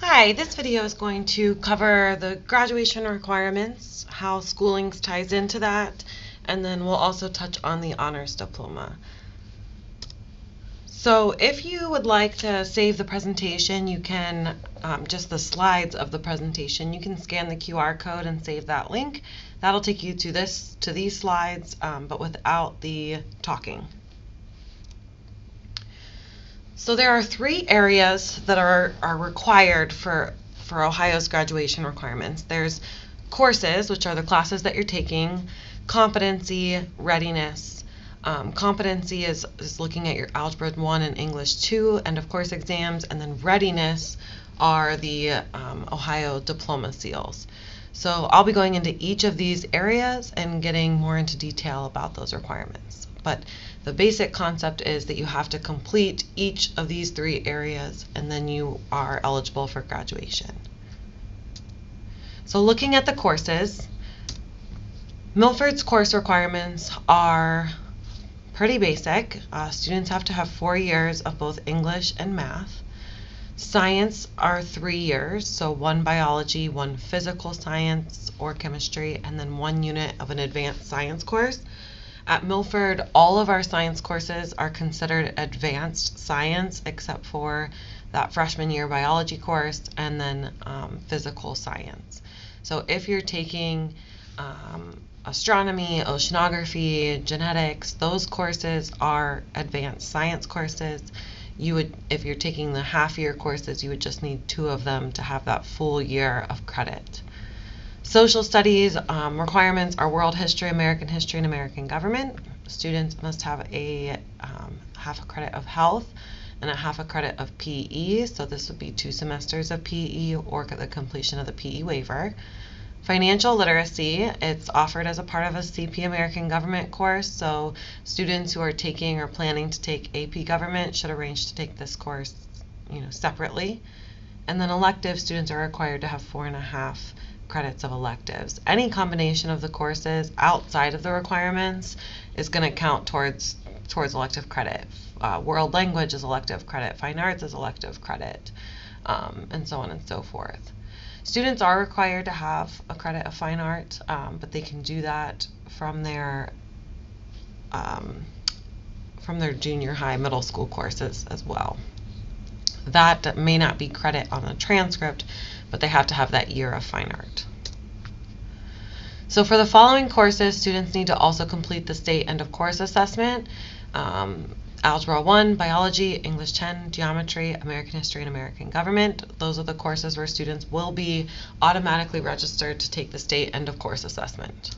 Hi, this video is going to cover the graduation requirements, how SchooLinks ties into that, and then we'll also touch on the honors diploma. So if you would like to save the presentation, you can, just the slides of the presentation, you can scan the QR code and save that link. That'll take you to these slides, but without the talking. So there are three areas that are required for Ohio's graduation requirements. There's courses, which are the classes that you're taking, competency, readiness. Competency is looking at your Algebra 1 and English 2 end of course exams, and then readiness are the Ohio Diploma seals. So I'll be going into each of these areas and getting more into detail about those requirements. But the basic concept is that you have to complete each of these three areas and then you are eligible for graduation. So looking at the courses, Milford's course requirements are pretty basic. Students have to have 4 years of both English and math. Science are 3 years, so 1 biology, 1 physical science or chemistry, and then 1 unit of an advanced science course. At Milford, all of our science courses are considered advanced science except for that freshman year biology course and then physical science. So if you're taking astronomy, oceanography, genetics, those courses are advanced science courses. If you're taking the half-year courses, you would just need 2 of them to have that full year of credit. Social studies requirements are world history, and American government. Students must have a half a credit of health and a half a credit of PE. So this would be 2 semesters of PE or the completion of the PE waiver. Financial literacy, it's offered as a part of a CP American Government course, so students who are taking or planning to take AP Government should arrange to take this course, separately. And then elective students are required to have 4.5 credits of electives. Any combination of the courses outside of the requirements is going to count towards elective credit. World language is elective credit, fine arts is elective credit, and so on and so forth. Students are required to have a credit of fine art, but they can do that from their junior high, middle school courses as well. That may not be credit on the transcript, but they have to have that year of fine art. So for the following courses, students need to also complete the state end of course assessment. Algebra 1, Biology, English 10, Geometry, American History, and American Government. Those are the courses where students will be automatically registered to take the state end of course assessment.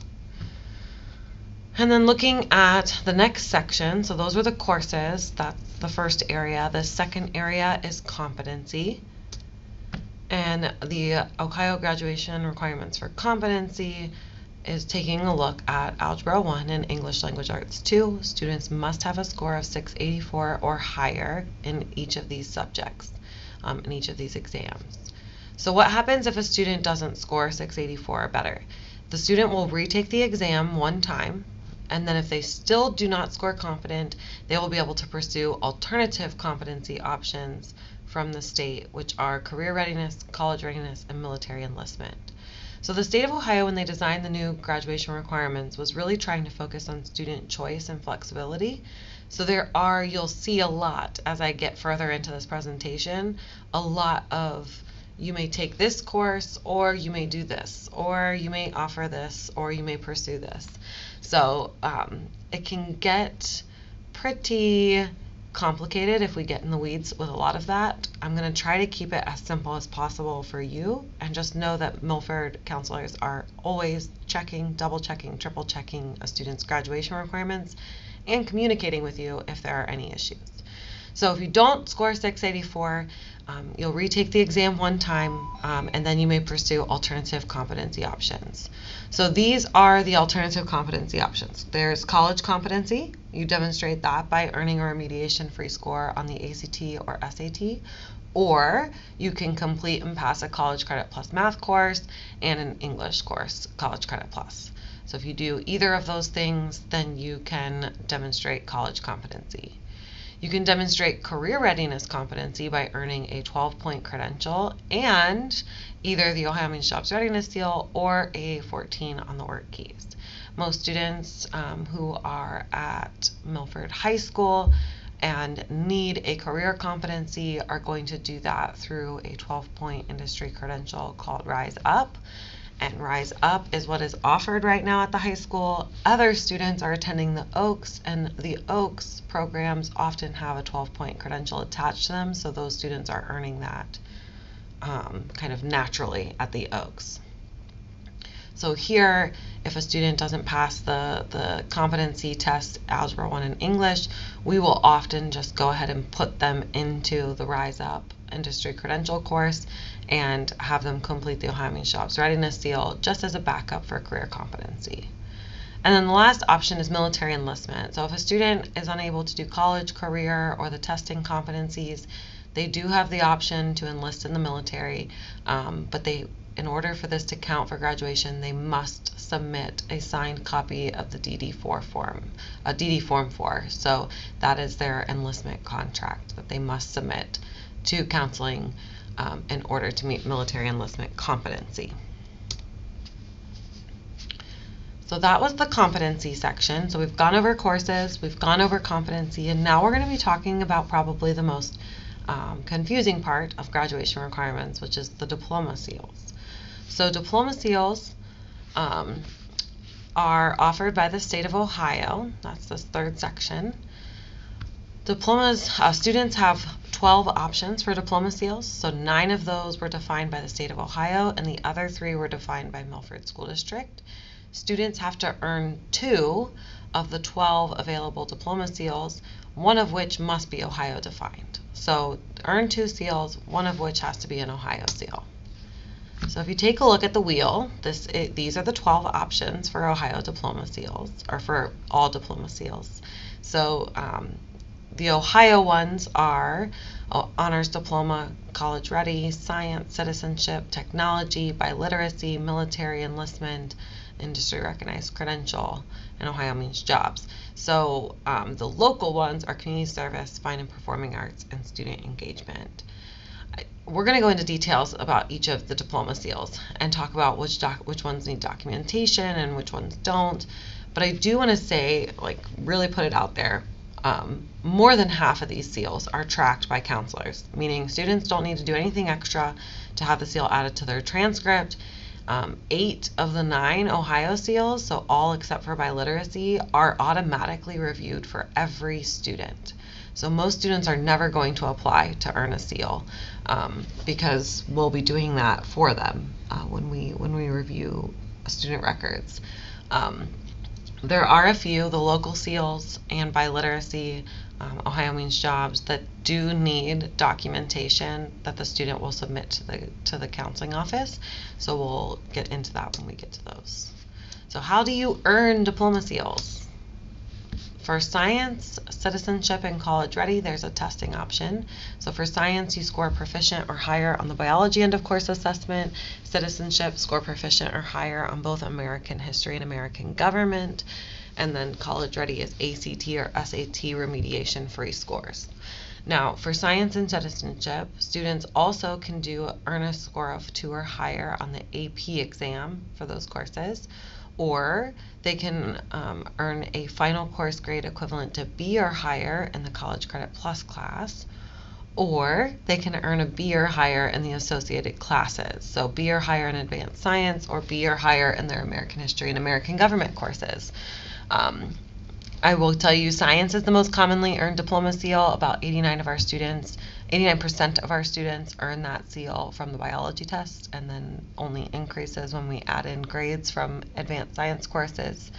And then looking at the next section, so those were the courses, that's the first area. The second area is competency. And the Ohio graduation requirements for competency is taking a look at Algebra 1 and English Language Arts 2. Students must have a score of 684 or higher in each of these subjects, in each of these exams. So what happens if a student doesn't score 684 or better? The student will retake the exam 1 time, and then if they still do not score competent, they will be able to pursue alternative competency options from the state, which are career readiness, college readiness, and military enlistment. So the state of Ohio, when they designed the new graduation requirements, was really trying to focus on student choice and flexibility. So you'll see a lot as I get further into this presentation, a lot of you may take this course, or you may do this, or you may offer this, or you may pursue this. So it can get pretty complicated if we get in the weeds with a lot of that. I'm going to try to keep it as simple as possible for you, and just know that Milford counselors are always checking, double checking, triple checking a student's graduation requirements and communicating with you if there are any issues. So if you don't score 684, you'll retake the exam 1 time, and then you may pursue alternative competency options. So these are the alternative competency options. There's college competency. You demonstrate that by earning a remediation-free score on the ACT or SAT, or you can complete and pass a college credit plus math course and an English course, college credit plus. So if you do either of those things, then you can demonstrate college competency. You can demonstrate career readiness competency by earning a 12-point credential and either the Ohio Means Jobs Readiness Seal or a 14 on the work keys. Most students who are at Milford High School and need a career competency are going to do that through a 12-point industry credential called Rise Up. And Rise Up is what is offered right now at the high school. Other students are attending the Oaks, and the Oaks programs often have a 12-point credential attached to them, so those students are earning that kind of naturally at the Oaks. So here, if a student doesn't pass the competency test, Algebra 1 and English, we will often just go ahead and put them into the Rise Up industry credential course and have them complete the Ohio Means Jobs Readiness Seal just as a backup for career competency. And then the last option is military enlistment. So if a student is unable to do college, career, or the testing competencies, they do have the option to enlist in the military, but in order for this to count for graduation, they must submit a signed copy of the DD4 form, DD Form 4. So that is their enlistment contract that they must submit to counseling in order to meet military enlistment competency. So that was the competency section. So we've gone over courses, we've gone over competency, and now we're going to be talking about probably the most confusing part of graduation requirements, which is the diploma seals. So diploma seals are offered by the state of Ohio. That's this third section. Diplomas, students have 12 options for diploma seals, so 9 of those were defined by the state of Ohio, and the other 3 were defined by Milford School District. Students have to earn 2 of the 12 available diploma seals, one of which must be Ohio defined. So earn 2 seals, one of which has to be an Ohio seal. So if you take a look at the wheel, these are the 12 options for Ohio diploma seals, or for all diploma seals. So the Ohio ones are honors diploma, college ready, science, citizenship, technology, biliteracy, military enlistment, industry recognized credential, and Ohio Means Jobs. So the local ones are community service, fine and performing arts, and student engagement. We're going to go into details about each of the diploma seals and talk about which ones need documentation and which ones don't. But I do want to say, really put it out there, more than half of these seals are tracked by counselors, meaning students don't need to do anything extra to have the seal added to their transcript. 8 of the 9 Ohio seals, so all except for biliteracy, are automatically reviewed for every student. So most students are never going to apply to earn a seal because we'll be doing that for them when we review student records. There are a few, the local seals and biliteracy, Ohio Means Jobs, that do need documentation that the student will submit to the counseling office. So we'll get into that when we get to those. So how do you earn diploma seals? For science, citizenship, and college ready, there's a testing option. So for science, you score proficient or higher on the biology end of course assessment. Citizenship, score proficient or higher on both American history and American government. And then college ready is ACT or SAT remediation free scores. Now, for science and citizenship, students also can earn a score of 2 or higher on the AP exam for those courses, or they can earn a final course grade equivalent to B or higher in the College Credit Plus class, or they can earn a B or higher in the associated classes, so B or higher in advanced science or B or higher in their American history and American government courses. I will tell you, science is the most commonly earned diploma seal. About 89% of our students earn that seal from the biology test, and then only increases when we add in grades from advanced science courses.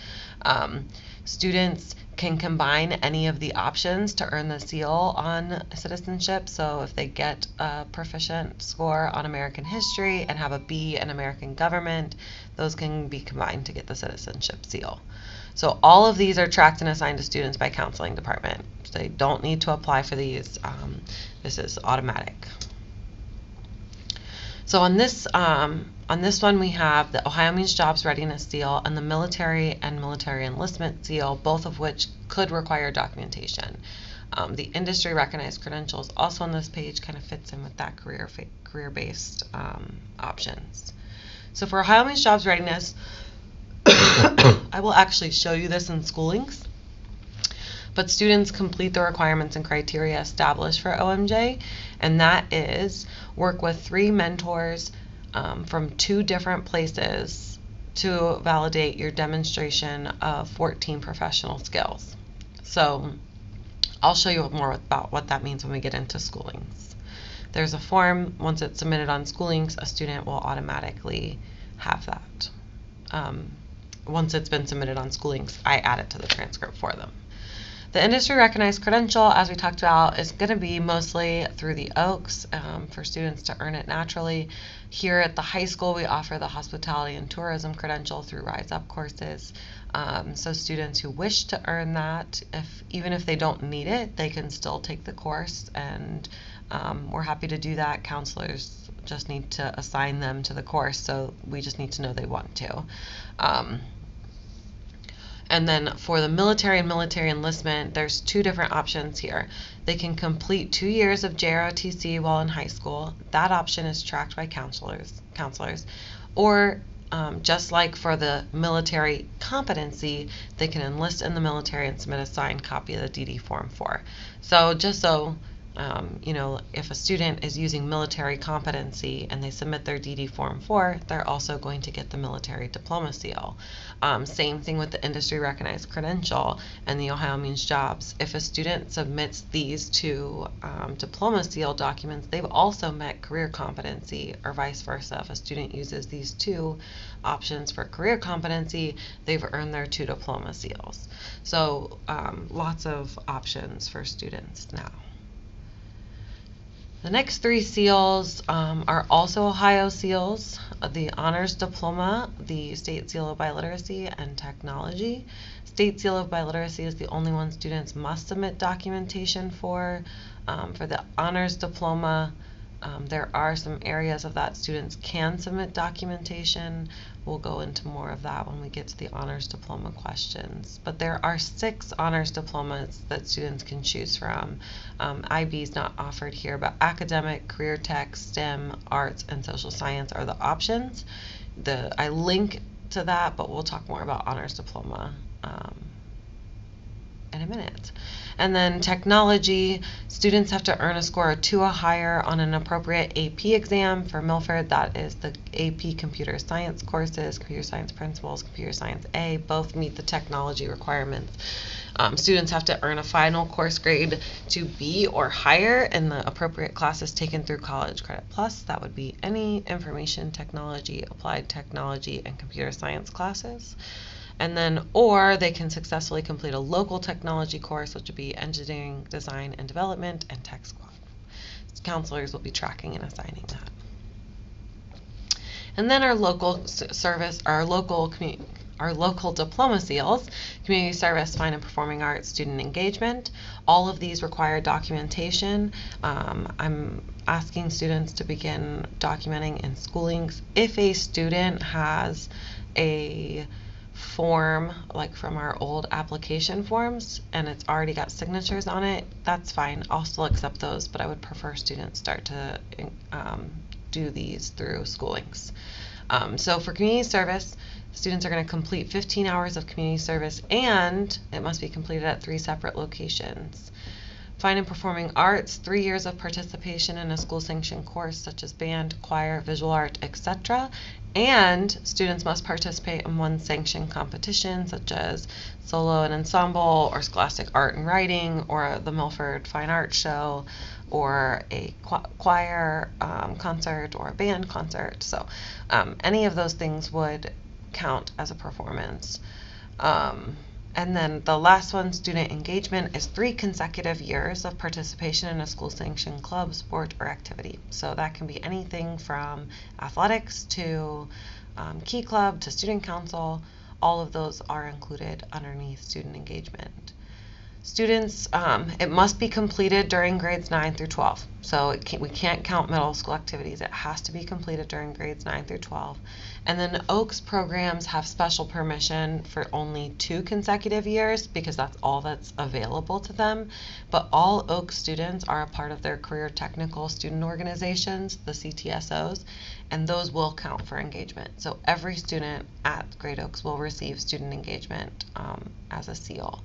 Students can combine any of the options to earn the seal on citizenship. So if they get a proficient score on American history and have a B in American government, those can be combined to get the citizenship seal. So all of these are tracked and assigned to students by counseling department. They don't need to apply for these. This is automatic. So on this one we have the Ohio Means Jobs Readiness Seal and the Military and Military Enlistment Seal, both of which could require documentation. The industry recognized credentials also on this page kind of fits in with that career-based options. So for Ohio Means Jobs Readiness, I will actually show you this in SchooLinks, but students complete the requirements and criteria established for OMJ, and that is work with 3 mentors from 2 different places to validate your demonstration of 14 professional skills. So I'll show you more about what that means when we get into SchooLinks. There's a form. Once it's submitted on SchooLinks, a student will automatically have that. Once it's been submitted on SchooLinks, I add it to the transcript for them. The industry recognized credential, as we talked about, is going to be mostly through the OAKS for students to earn it naturally. Here at the high school, we offer the hospitality and tourism credential through Rise Up courses. So students who wish to earn that, even if they don't need it, they can still take the course, and we're happy to do that. Counselors just need to assign them to the course, so we just need to know they want to. And then for the military and military enlistment, there's 2 different options here. They can complete 2 years of JROTC while in high school. That option is tracked by counselors. Or just like for the military competency, they can enlist in the military and submit a signed copy of the DD Form 4. So just so if a student is using military competency and they submit their DD Form 4, they're also going to get the military diploma seal. Same thing with the industry recognized credential and the Ohio Means Jobs. If a student submits these 2 diploma seal documents, they've also met career competency, or vice versa. If a student uses these 2 options for career competency, they've earned their 2 diploma seals. So lots of options for students now. The next 3 seals are also Ohio seals: the Honors Diploma, the State Seal of Biliteracy, and Technology. State Seal of Biliteracy is the only one students must submit documentation for. For the Honors Diploma, there are some areas of that students can submit documentation. We'll go into more of that when we get to the Honors Diploma questions. But there are 6 Honors Diplomas that students can choose from. IB is not offered here, but academic, career tech, STEM, arts, and social science are the options. I link to that, but we'll talk more about Honors Diploma in a minute. And then technology, students have to earn a score of 2 or higher on an appropriate AP exam. For Milford, that is the AP Computer Science courses, Computer Science Principles, Computer Science A, both meet the technology requirements. Students have to earn a final course grade to B or higher in the appropriate classes taken through College Credit Plus. That would be any information technology, applied technology, and computer science classes. And then, or they can successfully complete a local technology course, which would be engineering, design, and development, and tech squad. Counselors will be tracking and assigning that. And then our local service, our local diploma seals: community service, fine and performing arts, student engagement. All of these require documentation. I'm asking students to begin documenting in SchooLinks. If a student has a form, like from our old application forms, and it's already got signatures on it, that's fine. I'll still accept those, but I would prefer students start to do these through SchooLinks. So for community service, students are going to complete 15 hours of community service, and it must be completed at 3 separate locations. Fine and performing arts, 3 years of participation in a school-sanctioned course such as band, choir, visual art, etc. And students must participate in 1 sanctioned competition such as solo and ensemble, or scholastic art and writing, or the Milford Fine Arts Show, or a choir concert, or a band concert. So any of those things would count as a performance. And then the last one, student engagement, is 3 consecutive years of participation in a school-sanctioned club, sport, or activity. So that can be anything from athletics to Key Club to student council. All of those are included underneath student engagement. Students, it must be completed during grades 9 through 12. So we can't count middle school activities. It has to be completed during grades 9 through 12. And then Oaks programs have special permission for only 2 consecutive years because that's all that's available to them. But all Oaks students are a part of their career technical student organizations, the CTSOs, and those will count for engagement. So every student at Great Oaks will receive student engagement as a seal.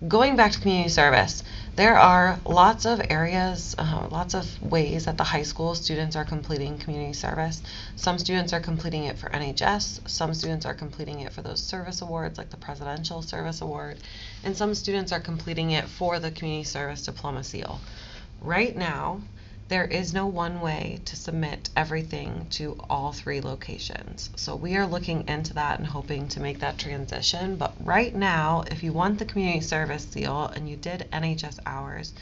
Going back to community service, there are lots of areas, lots of ways that the high school students are completing community service. Some students are completing it for NHS, some students are completing it for those service awards like the Presidential Service Award, and some students are completing it for the Community Service Diploma Seal. Right now, there is no one way to submit everything to all 3 locations. So we are looking into that and hoping to make that transition. But right now, if you want the community service seal and you did NHS hours,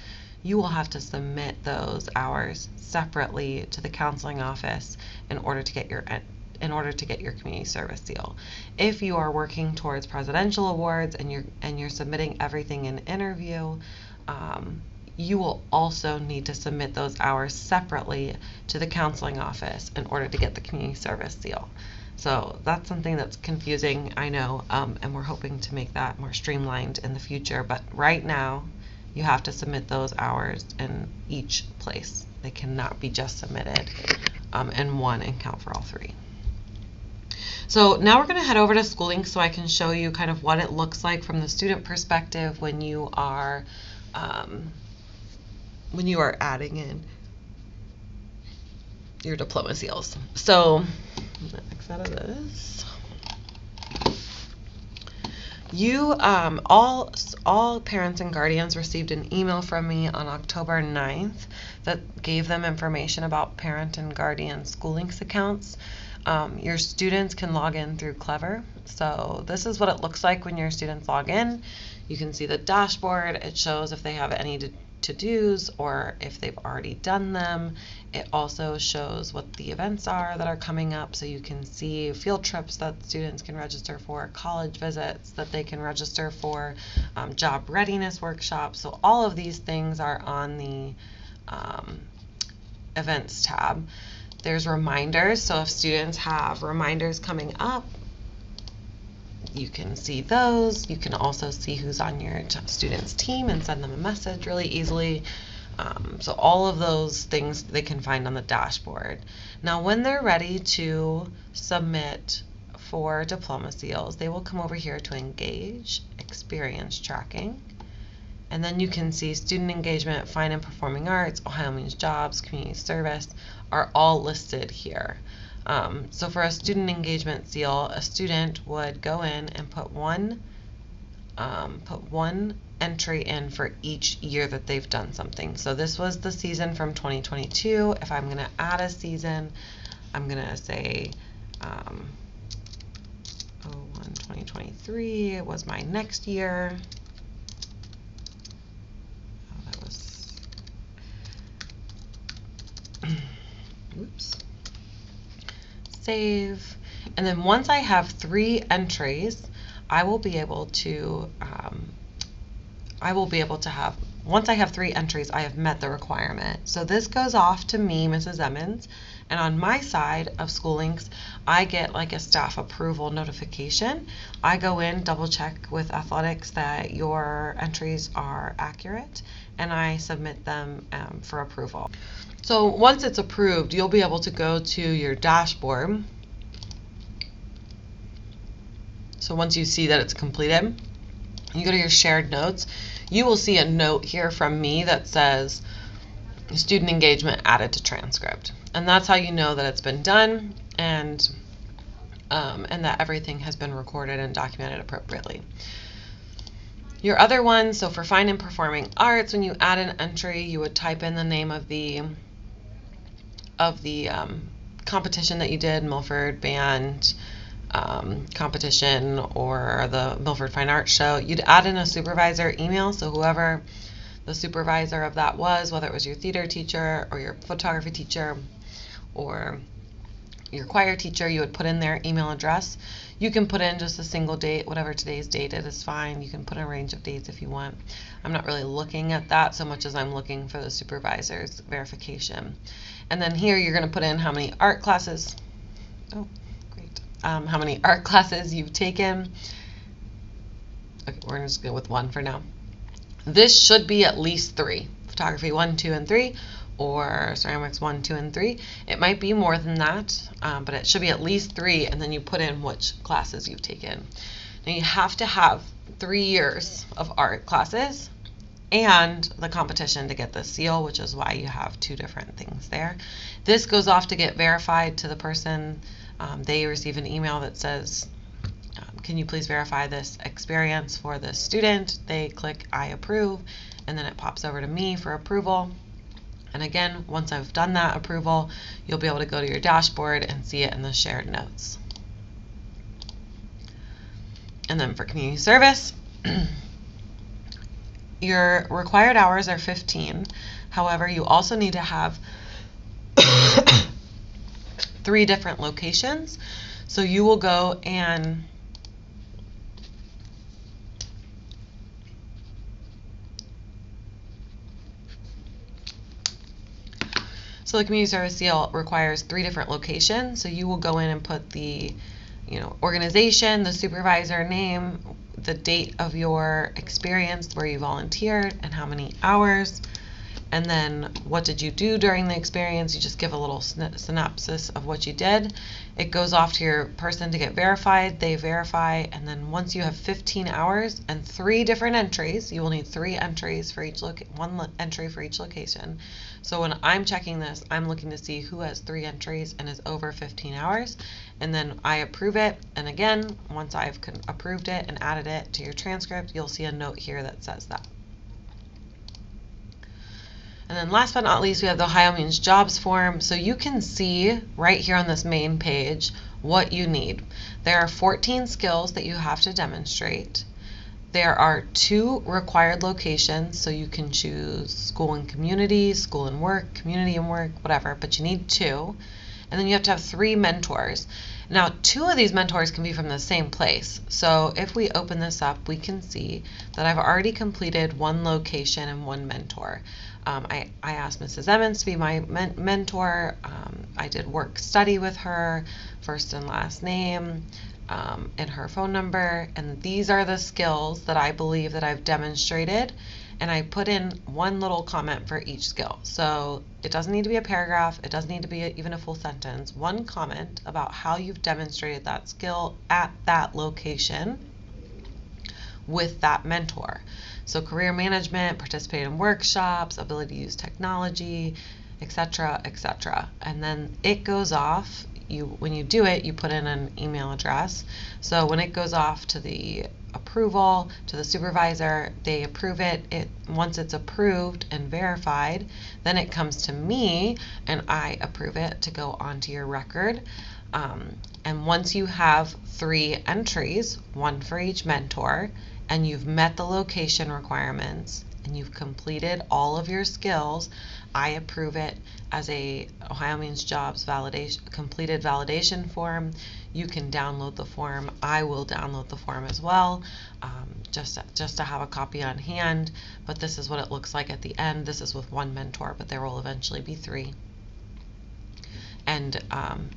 you will have to submit those hours separately to the counseling office in order to get your community service seal. If you are working towards presidential awards and you're submitting everything in interview, you will also need to submit those hours separately to the counseling office in order to get the community service seal. So that's something that's confusing, I know, and we're hoping to make that more streamlined in the future. But right now, you have to submit those hours in each place. They cannot be just submitted in one and count for all 3. So now we're going to head over to SchooLinks so I can show you kind of what it looks like from the student perspective when you are adding in your diploma seals. So I'm going to X out of this. You all parents and guardians received an email from me on October 9th that gave them information about parent and guardian SchooLinks accounts. Your students can log in through Clever. So this is what it looks like when your students log in. You can see the dashboard. It shows if they have any to-dos or if they've already done them. It also shows what the events are that are coming up, so you can see field trips that students can register for, college visits that they can register for, job readiness workshops. So all of these things are on the events tab. There's reminders, so if students have reminders coming up, you can see those. You can also see who's on your student's team and send them a message really easily. So all of those things they can find on the dashboard. Now when they're ready to submit for diploma seals, they will come over here to engage, experience tracking, and then you can see student engagement, fine and performing arts, Ohio Means Jobs, community service are all listed here. So for a student engagement seal, a student would go in and put one entry in for each year that they've done something. So this was the season from 2022. If I'm going to add a season, I'm going to say 2023 was my next year. Oh, that was oops. Save, and then once I have 3 entries, I will be able to have, once I have 3 entries, I have met the requirement. So this goes off to me, Mrs. Emmons, and on my side of SchooLinks, I get like a staff approval notification. I go in, double check with athletics that your entries are accurate, and I submit them for approval. So once it's approved, you'll be able to go to your dashboard. So once you see that it's completed, you go to your shared notes. You will see a note here from me that says student engagement added to transcript. And that's how you know that it's been done and that everything has been recorded and documented appropriately. Your other ones, so for fine and performing arts, when you add an entry, you would type in the name of the competition that you did, Milford Band competition or the Milford Fine Arts Show. You'd add in a supervisor email, so whoever the supervisor of that was, whether it was your theater teacher or your photography teacher or your choir teacher, you would put in their email address. You can put in just a single date, whatever today's date is fine. You can put a range of dates if you want. I'm not really looking at that so much as I'm looking for the supervisor's verification. And then here you're going to put in how many art classes, how many art classes you've taken. Okay, we're going to just go with one for now. This should be at least 3. Photography 1, 2, and 3, or ceramics 1, 2, and 3. It might be more than that, but it should be at least 3, and then you put in which classes you've taken. Now you have to have 3 years of art classes and the competition to get the seal, which is why you have 2 different things there. This goes off to get verified to the person. They receive an email that says, can you please verify this experience for this student? They click I approve, and then it pops over to me for approval. And again, once I've done that approval, you'll be able to go to your dashboard and see it in the shared notes. And then for community service, your required hours are 15. However, you also need to have 3 different locations. So you will go and so the community service seal requires 3 different locations. So you will go in and put the organization, the supervisor name, the date of your experience where you volunteered, and how many hours. And then what did you do during the experience? You just give a little synopsis of what you did. It goes off to your person to get verified. They verify, and then once you have 15 hours and 3 different entries, you will need 3 entries for each one entry for each location. So when I'm checking this, I'm looking to see who has 3 entries and is over 15 hours, and then I approve it. And again, once I've approved it and added it to your transcript, you'll see a note here that says that. And then last but not least, we have the Ohio Means Jobs form. So you can see right here on this main page what you need. There are 14 skills that you have to demonstrate. There are 2 required locations, so you can choose school and community, school and work, community and work, whatever, but you need 2. And then you have to have 3 mentors. Now, 2 of these mentors can be from the same place. So if we open this up, we can see that I've already completed 1 location and 1 mentor. I asked Mrs. Emmons to be my mentor. I did work study with her, first and last name, and her phone number. And these are the skills that I believe that I've demonstrated. And I put in 1 little comment for each skill. So it doesn't need to be a paragraph. It doesn't need to be even a full sentence. 1 comment about how you've demonstrated that skill at that location with that mentor. So career management, participate in workshops, ability to use technology, etc., etc. And then it goes off. When you do it, you put in an email address. So when it goes off to the approval, to the supervisor, they approve it. Once it's approved and verified, then it comes to me and I approve it to go onto your record. And once you have 3 entries, 1 for each mentor, and you've met the location requirements and you've completed all of your skills, I approve it as a Ohio Means Jobs completed validation form. You can download the form. I will download the form as well, just to have a copy on hand. But this is what it looks like at the end. This is with 1 mentor, but there will eventually be 3. And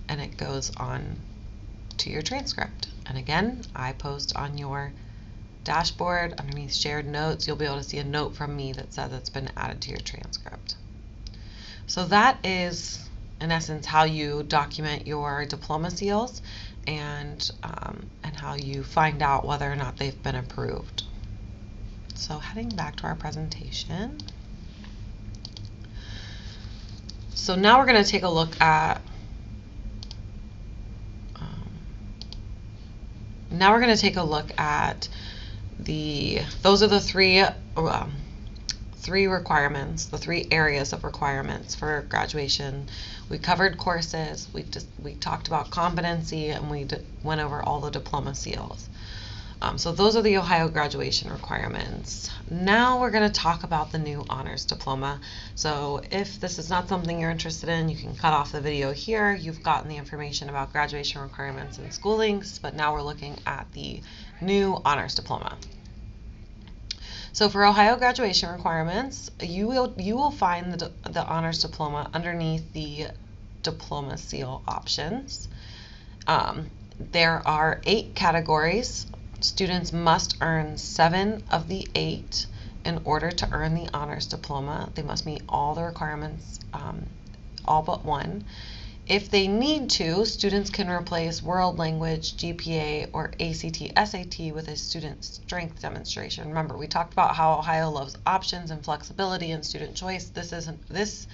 it goes on to your transcript. And again, I post on your dashboard underneath shared notes. You'll be able to see a note from me that says it's been added to your transcript. So that is, in essence, how you document your diploma seals and how you find out whether or not they've been approved. So heading back to our presentation. So now we're going to take a look at those are the 3 requirements, the 3 areas of requirements for graduation. We covered courses, we talked about competency, and we went over all the diploma seals. So those are the Ohio graduation requirements. Now we're going to talk about the new honors diploma. So if this is not something you're interested in, you can cut off the video here. You've gotten the information about graduation requirements in SchooLinks, but now we're looking at the new honors diploma. So for Ohio graduation requirements, you will find the honors diploma underneath the diploma seal options. There are 8 categories. Students must earn 7 of the 8 in order to earn the honors diploma. They must meet all the requirements, all but one. If they need to, students can replace world language, GPA, or ACT/SAT with a student strength demonstration. Remember, we talked about how Ohio loves options and flexibility and student choice. This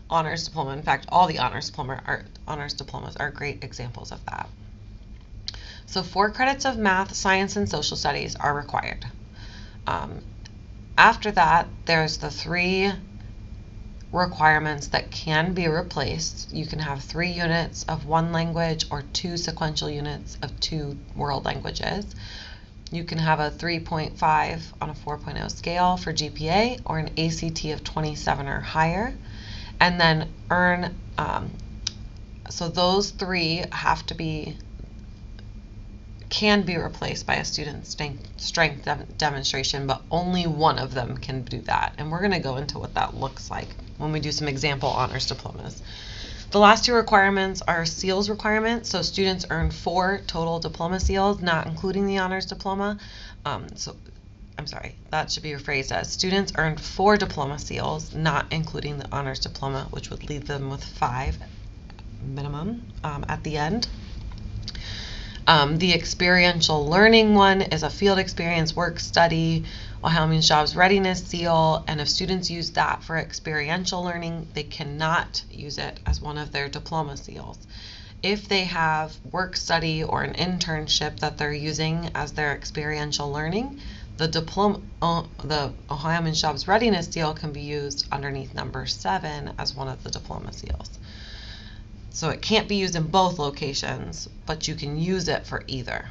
honors diploma, in fact, all the honors diplomas are great examples of that. So 4 credits of math, science, and social studies are required. After that, there's the 3 requirements that can be replaced. You can have 3 units of one language or 2 sequential units of 2 world languages. You can have a 3.5 on a 4.0 scale for GPA or an ACT of 27 or higher. And then earn, so those 3 can be replaced by a student strength demonstration, but only one of them can do that. And we're going to go into what that looks like when we do some example honors diplomas. The last 2 requirements are seals requirements. So students earn 4 total diploma seals, not including the honors diploma. That should be rephrased as students earned 4 diploma seals, not including the honors diploma, which would leave them with 5 minimum at the end. The experiential learning one is a field experience work study, Ohio Means Jobs Readiness seal, and if students use that for experiential learning, they cannot use it as one of their diploma seals. If they have work study or an internship that they're using as their experiential learning, the Ohio Means Jobs Readiness seal can be used underneath number 7 as one of the diploma seals. So it can't be used in both locations, but you can use it for either.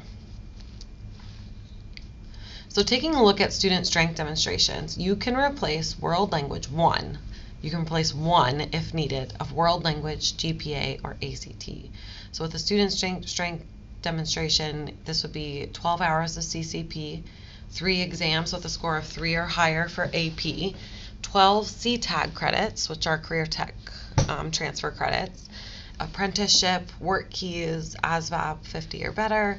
So taking a look at student strength demonstrations, you can replace world language 1. You can replace 1 if needed of world language, GPA, or ACT. So with a student strength demonstration, this would be 12 hours of CCP, 3 exams with a score of 3 or higher for AP, 12 CTAG credits, which are career tech transfer credits, apprenticeship, work keys, ASVAB 50 or better,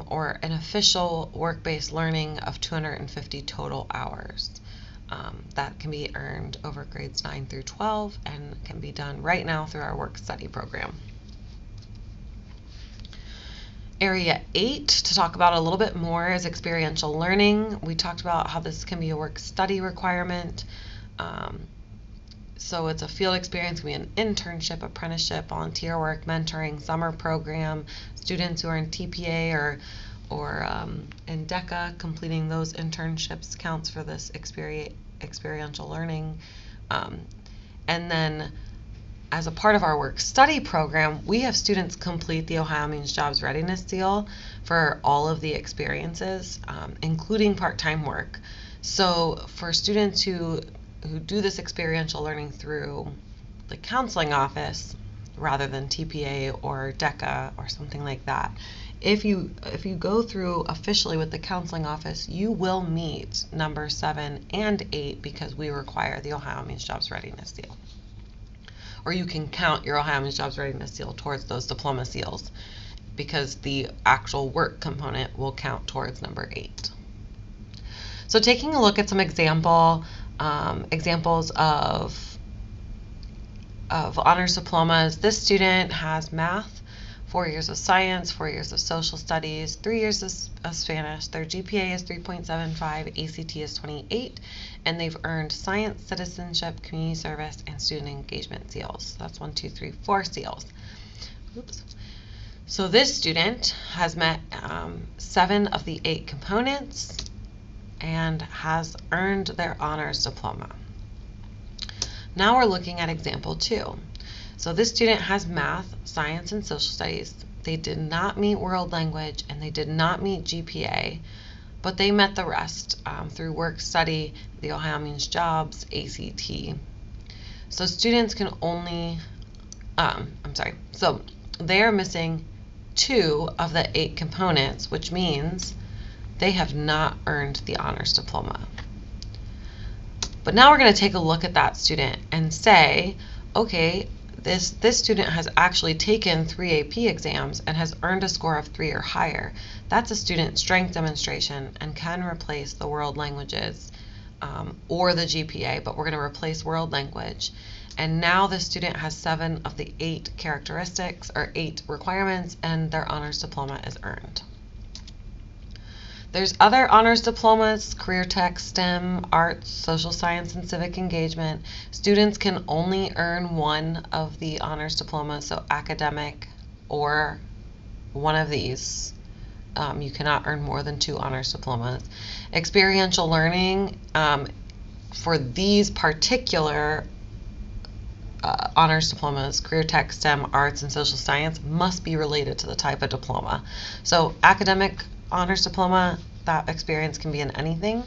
or an official work-based learning of 250 total hours. That can be earned over grades 9 through 12 and can be done right now through our work study program. Area 8, to talk about a little bit more, is experiential learning. We talked about how this can be a work study requirement. So it's a field experience, can be an internship, apprenticeship, volunteer work, mentoring, summer program, students who are in TPA or in DECA, completing those internships counts for this experiential learning. And then as a part of our work study program, we have students complete the Ohio Means Jobs Readiness seal for all of the experiences, including part-time work. So for students who do this experiential learning through the counseling office rather than TPA or DECA or something like that, if you go through officially with the counseling office, you will meet number 7 and 8 because we require the Ohio Means Jobs Readiness seal. Or you can count your Ohio Means Jobs Readiness seal towards those diploma seals because the actual work component will count towards number 8. So taking a look at some examples of honors diplomas, this student has math, 4 years of science, 4 years of social studies, 3 years of Spanish. Their GPA is 3.75, ACT is 28, and they've earned science, citizenship, community service, and student engagement seals. That's 1, 2, 3, 4 seals. Oops. So this student has met 7 of the 8 components and has earned their honors diploma. Now we're looking at example 2. So this student has math, science, and social studies. they did not meet world language, and they did not meet GPA, but they met the rest through work study, the Ohio Means Jobs, ACT. So students can only, so they are missing 2 of the 8 components, which means they have not earned the honors diploma. But now we're going to take a look at that student and say, okay, this student has actually taken 3 AP exams and has earned a score of 3 or higher. That's a student strength demonstration and can replace the world languages or the GPA, but we're going to replace world language. And now the student has 7 of the 8 characteristics or 8 requirements, and their honors diploma is earned. There's other honors diplomas: career tech, STEM, arts, social science, and civic engagement. Students can only earn 1 of the honors diplomas, so academic or one of these. You cannot earn more than 2 honors diplomas. Experiential learning, for these particular honors diplomas, career tech, STEM, arts, and social science, must be related to the type of diploma. So academic honors diploma, that experience can be in anything.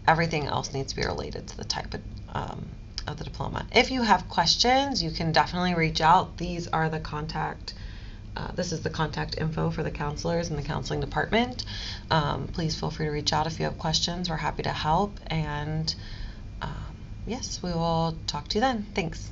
Everything else needs to be related to the type of the diploma. If you have questions, you can definitely reach out. These are the contact. This is the contact info for the counselors in the counseling department. Please feel free to reach out if you have questions. We're happy to help. And yes, we will talk to you then. Thanks.